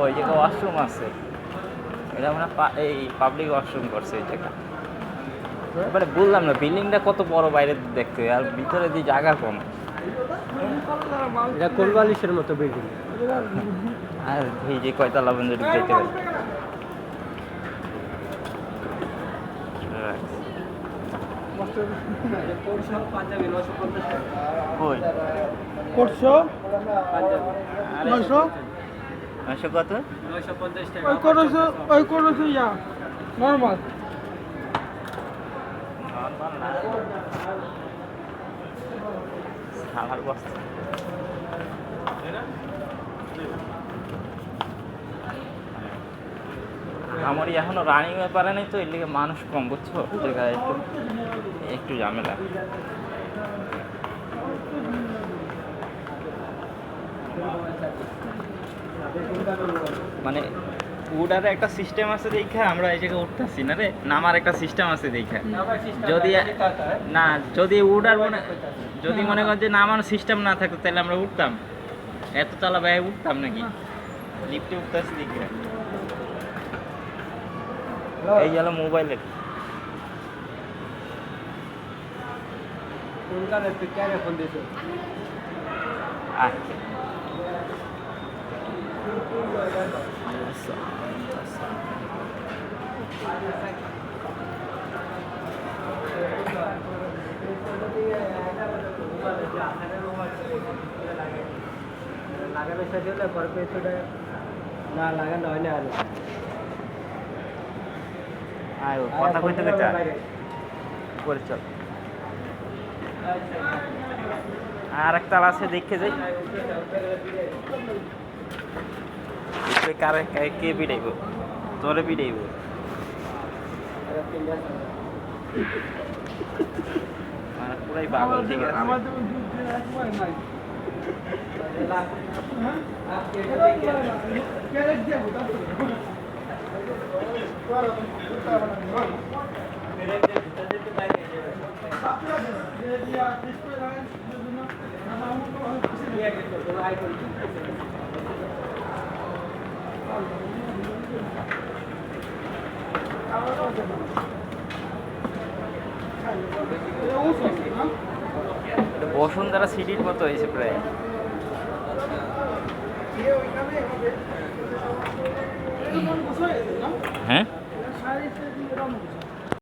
ওই জায়গায় ওয়াশরুম আছে, এটা আমরা এই পাবলিক ওয়াশরুম করছে এই জায়গা। এবারে বললাম না বিল্ডিংটা কত বড় বাইরে দেখতে, আর ভিতরে দিয়ে জায়গা কম। এটা কোলবালিশের মতো বিল্ডিং। আর এই যে কয়তলা পর্যন্ত যেতে পারি। করছো 900 কত? 950 টাকা। ওই করেছো ইয়া নরমাল। আমার বস্তা আমার এখনো রানিং ব্যাপারে নেই তো, এর লিগে মানুষ কম, বুঝছো? জায়গায় একটু একটু ঝামেলা। মানে উডার একটা সিস্টেম আছে দেখা আমরা এই জায়গায় উঠতেছি না রে, নামার একটা সিস্টেম আছে দেখা। যদি না যদি উডার যদি মনে কর যে নামার সিস্টেম না থাকতো তাহলে আমরা উঠতাম, এত তলা ব্যয় উঠতাম নাকি? লিফটে উঠতেছি দেখে। এই গেল মোবাইলের ফোন দিয়েছো? আচ্ছা লাগানোর সাথে হলে পরে পেছনে না লাগানো হয় না। আর কথা কইতে কইতে করে চল। আর একটা আছে দেখে যাই কারে কে পিটাইব, তোরে পিটাইব। পুরাই পাগল, ঠিক আছে। বসুন্ধরা সিটির মতো হয়েছে প্রায়। হ্যাঁ